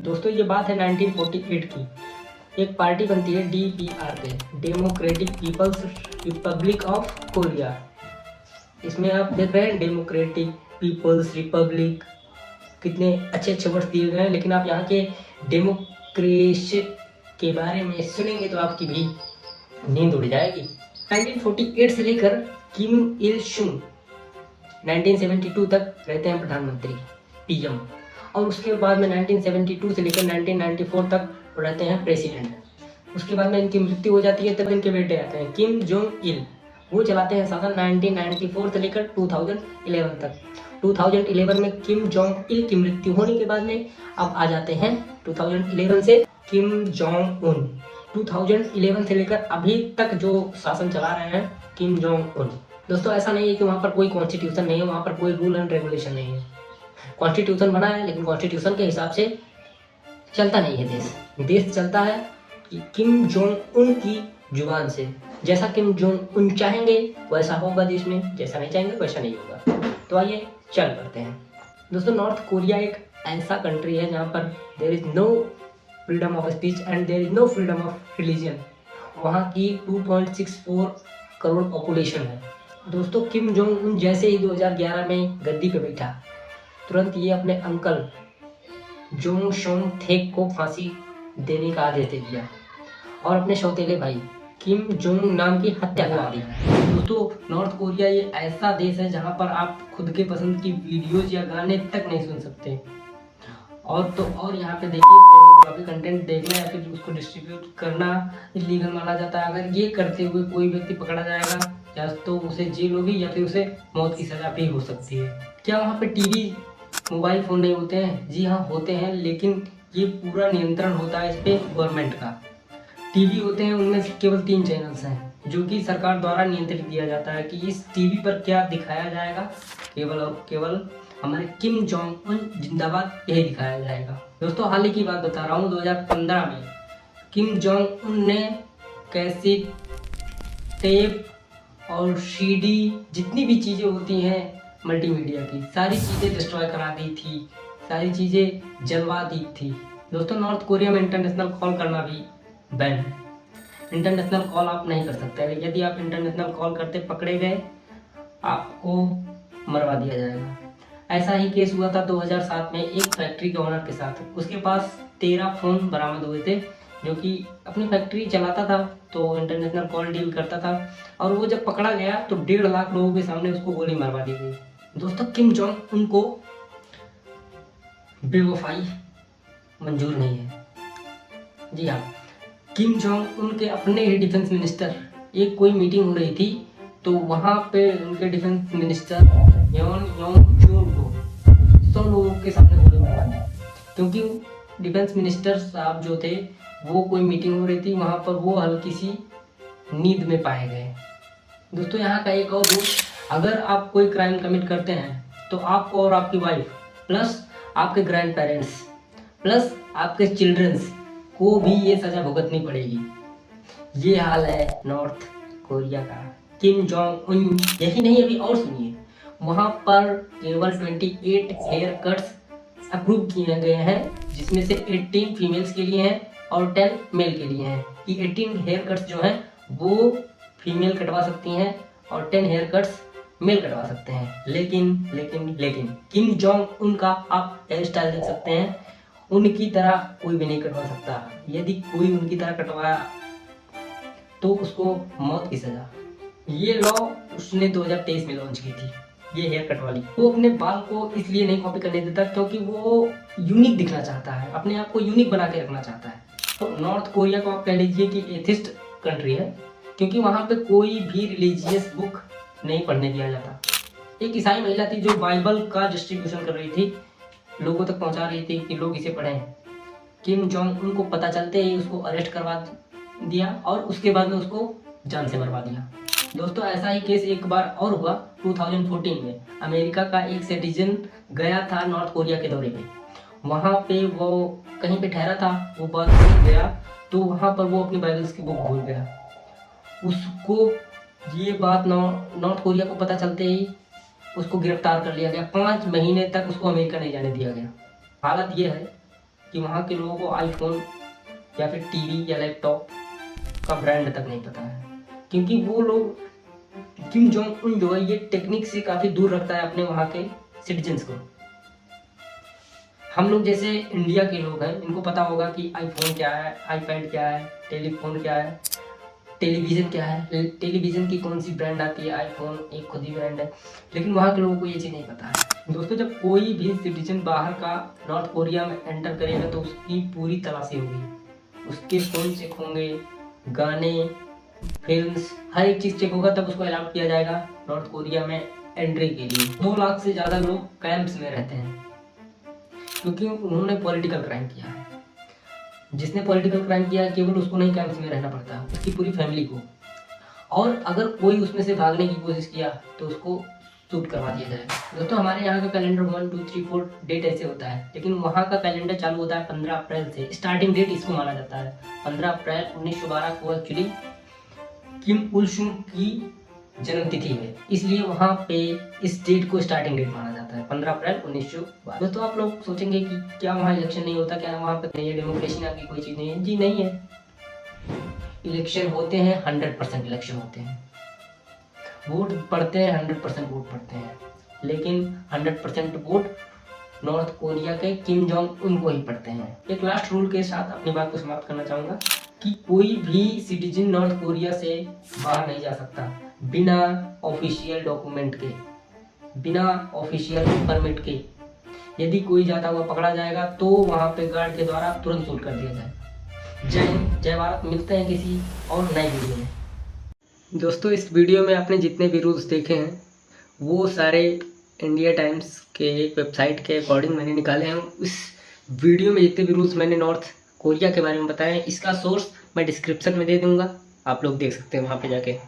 दोस्तों ये बात है 1948 की। एक पार्टी बनती है DPRK, democratic people's republic of Korea. इसमें आप देख रहे हैं डेमोक्रेटिक पीपल्स रिपब्लिक, कितने अच्छे अच्छे वर्ड दिए गए हैं। लेकिन आप यहाँ के डेमोक्रेसी के बारे में सुनेंगे तो आपकी भी नींद उड़ जाएगी। 1948 से लेकर किम इल सुंग 1972 तक रहते हैं प्रधानमंत्री PM, और उसके बाद में 1972 से लेकर 1994 तक रहते हैं प्रेसिडेंट। उसके बाद में इनकी मृत्यु हो जाती है, तब इनके बेटे आते हैं किम जोंग इल। वो चलाते हैं शासन 1994 से लेकर 2011 तक। 2011 में किम जोंग इल की मृत्यु होने के बाद में अब आ जाते हैं 2011 से किम जोंग उन। 2011 से लेकर अभी तक जो शासन चला रहे हैं किम जोंग उन। दोस्तों ऐसा नहीं है कि वहाँ पर कोई कॉन्स्टिट्यूशन नहीं है, वहाँ पर कोई रूल एंड रेगुलेशन नहीं है। कॉन्स्टिट्यूशन बना है लेकिन कॉन्स्टिट्यूशन के हिसाब से चलता नहीं है देश। देश चलता है कि किम जोंग उन की जुबान से। जैसा किम जोंग उन चाहेंगे वैसा होगा देश में, जैसा नहीं चाहेंगे वैसा नहीं होगा। तो आइए चल करते हैं। दोस्तों नॉर्थ कोरिया एक ऐसा कंट्री है जहाँ पर there is no freedom of speech and there is no freedom of religion. वहाँ की 2.64 करोड़ पॉपुलेशन है। दोस्तों किम जोंग उन जैसे ही 2011 में गद्दी पे बैठा, तुरंत ये अपने अंकल जोंग शोंग थेक को फांसी देने का आदेश दे दिया और अपने सौतेले भाई किम जोंग नाम की हत्या करा दी। दोस्तों नॉर्थ कोरिया ये ऐसा देश है जहां पर आप खुद के पसंद की वीडियोज या गाने तक नहीं सुन सकते। और यहाँ पे देखिए पोर्नोग्राफी कंटेंट देखना या फिर उसको डिस्ट्रीब्यूट करना इलीगल माना जाता है। अगर ये करते हुए कोई व्यक्ति पकड़ा जाएगा या तो उसे जेल होगी या फिर उसे मौत की सजा भी हो सकती है। क्या वहाँ पे टीवी मोबाइल फ़ोन नहीं होते हैं? जी हाँ होते हैं, लेकिन ये पूरा नियंत्रण होता है इस पर गवर्नमेंट का। टीवी होते हैं, उनमें से केवल 3 चैनल्स हैं जो कि सरकार द्वारा नियंत्रित किया जाता है कि इस टीवी पर क्या दिखाया जाएगा। केवल और केवल हमारे किम जोंग उन जिंदाबाद यही दिखाया जाएगा। दोस्तों हाल ही की बात बता रहा हूँ, 2015 में किम जोंग उन ने कैसेट, टेप और CD जितनी भी चीज़ें होती हैं मल्टीमीडिया की, सारी चीज़ें डिस्ट्रॉय करा दी थी, सारी चीज़ें जलवा दी थी। दोस्तों नॉर्थ कोरिया में इंटरनेशनल कॉल करना भी बैन है। इंटरनेशनल कॉल आप नहीं कर सकते। यदि आप इंटरनेशनल कॉल करते पकड़े गए आपको मरवा दिया जाएगा। ऐसा ही केस हुआ था 2007 में एक फैक्ट्री के ओनर के साथ। उसके पास 13 फ़ोन बरामद हुए थे जो कि अपनी फैक्ट्री चलाता था, तो इंटरनेशनल कॉल डील करता था। और वो जब पकड़ा गया तो 1.5 लाख लोगों के सामने उसको गोली मरवा दी गई। दोस्तों किम जोंग उनको बेवफाई मंजूर नहीं है। जी हाँ, किम जोंग उनके अपने ही डिफेंस मिनिस्टर, एक कोई मीटिंग हो रही थी तो वहाँ पे उनके डिफेंस मिनिस्टर योन योंग चोल को 100 लोगों के सामने गोली मरवा दी। क्योंकि डिफेंस मिनिस्टर साहब जो थे वो कोई मीटिंग हो रही थी, वहाँ पर वो हल्की सी नींद में पाए गए। दोस्तों यहाँ का एक और रूल, अगर आप कोई क्राइम कमिट करते हैं तो आपको और आपकी वाइफ प्लस आपके ग्रैंड पेरेंट्स प्लस आपके चिल्ड्रंस को भी ये सज़ा भुगतनी पड़ेगी। ये हाल है नॉर्थ कोरिया का। किम जोंग उन यही नहीं, अभी और सुनिए, वहाँ पर केवल 28 हेयर कट्स अप्रूव किए गए हैं, जिसमें से 18 फीमेल्स के लिए हैं और 10 मेल के लिए हैं। कि 18 हेयर कट्स जो हैं वो फीमेल कटवा सकती हैं और 10 हेयर कट्स मेल कटवा सकते हैं। लेकिन किम जोंग उनका आप हेयर स्टाइल देख सकते हैं, उनकी तरह कोई भी नहीं कटवा सकता। यदि कोई उनकी तरह कटवाया तो उसको मौत की सजा। ये लॉ उसने 2023 में लॉन्च की थी, ये हेयर कट वाली। वो अपने बाल को इसलिए नहीं कॉपी करने देता क्योंकि वो यूनिक दिखना चाहता है, अपने आप को यूनिक बना के रखना चाहता है। तो नॉर्थ कोरिया को आप कह लीजिए कि एथिस्ट कंट्री है, क्योंकि वहाँ पे कोई भी रिलीजियस बुक नहीं पढ़ने दिया जाता। एक ईसाई महिला थी जो बाइबल का डिस्ट्रीब्यूशन कर रही थी, लोगों तक पहुँचा रही थी कि लोग इसे पढ़ें। किम जोंग उनको पता चलते ही उसको अरेस्ट करवा दिया और उसके बाद में उसको जान से मरवा दिया। दोस्तों ऐसा ही केस एक बार और हुआ 2014 में। अमेरिका का एक सिटीजन गया था नॉर्थ कोरिया के दौरे पे। वहाँ पे वो कहीं पे ठहरा था, वो बात गया तो वहाँ पर वो अपनी बाइबल्स की बुक भूल गया। उसको ये बात नॉर्थ कोरिया को पता चलते ही उसको गिरफ्तार कर लिया गया। 5 महीने तक उसको अमेरिका नहीं जाने दिया गया। हालत ये है कि वहाँ के लोगों को आईफोन या फिर टीवी या लैपटॉप का ब्रांड तक नहीं पता है, क्योंकि वो लोग किम जोंग उन जो है ये टेक्निक से काफ़ी दूर रखता है अपने वहाँ के सिटीजन्स को। हम लोग जैसे इंडिया के लोग हैं, इनको पता होगा कि आईफोन क्या है, आईपैड क्या है, टेलीफोन क्या है, टेलीविज़न क्या है, टेलीविज़न की कौन सी ब्रांड आती है, आईफोन एक खुद ही ब्रांड है। लेकिन वहाँ के लोगों को ये चीज़ नहीं पता है। दोस्तों, जब कोई भी सिटीजन बाहर का नॉर्थ कोरिया में एंटर करेगा तो उसकी पूरी तलाशी होगी, उसके फ़ोन चेक होंगे, गाने, फिल्म्स, हर एक चीज़ चेक होगा, तब उसको अलाउड किया जाएगा नॉर्थ कोरिया में एंट्री के लिए। 2 लाख से ज़्यादा लोग कैंप्स में रहते हैं क्योंकि उन्होंने पॉलिटिकल क्राइम किया है। जिसने पॉलिटिकल क्राइम किया है केवल उसको नहीं कैंप्स में रहना पड़ता, उसकी पूरी फैमिली को। और अगर कोई उसमें से भागने की कोशिश किया तो उसको शूट करवा दिया जाएगा। दोस्तों, हमारे यहाँ का कैलेंडर 1, 2, 3, 4 डेट ऐसे होता है, लेकिन वहाँ का कैलेंडर चालू होता है 15 अप्रैल से। स्टार्टिंग डेट इसको माना जाता है 15 अप्रैल 1912 को एक्चुअली किम उल सुंग की जन्मतिथि है, इसलिए वहाँ पे इस डेट को स्टार्टिंग डेट माना जाता है 15 अप्रैल 1912। दोस्तों, आप लोग सोचेंगे कि क्या वहाँ इलेक्शन नहीं होता, क्या वहाँ पे ये डेमोक्रेसी नाम की कोई चीज़ नहीं है? जी नहीं है, इलेक्शन होते हैं, 100% इलेक्शन होते हैं, वोट पड़ते हैं, 100% वोट पड़ते हैं, लेकिन 100% वोट नॉर्थ कोरिया के किम जोंग उन को ही पड़ते हैं। एक लास्ट रूल के साथ अपनी बात को समाप्त करना चाहूँगा कि कोई भी सिटीजन नॉर्थ कोरिया से बाहर नहीं जा सकता बिना ऑफिशियल डॉक्यूमेंट के, बिना ऑफिशियल परमिट के। यदि कोई जाता हुआ पकड़ा जाएगा तो वहाँ पे गार्ड के द्वारा तुरंत शूट कर दिया जाए। जय हिंद, जय भारत। मिलते हैं किसी और नई वीडियो में। दोस्तों, इस वीडियो में आपने जितने भी रूल्स देखे हैं वो सारे इंडिया टाइम्स के वेबसाइट के अकॉर्डिंग मैंने निकाले हैं। इस वीडियो में जितने भी रूल्स मैंने नॉर्थ कोरिया के बारे में बताया है, इसका सोर्स मैं डिस्क्रिप्शन में दे दूंगा, आप लोग देख सकते हैं वहाँ पे जाके।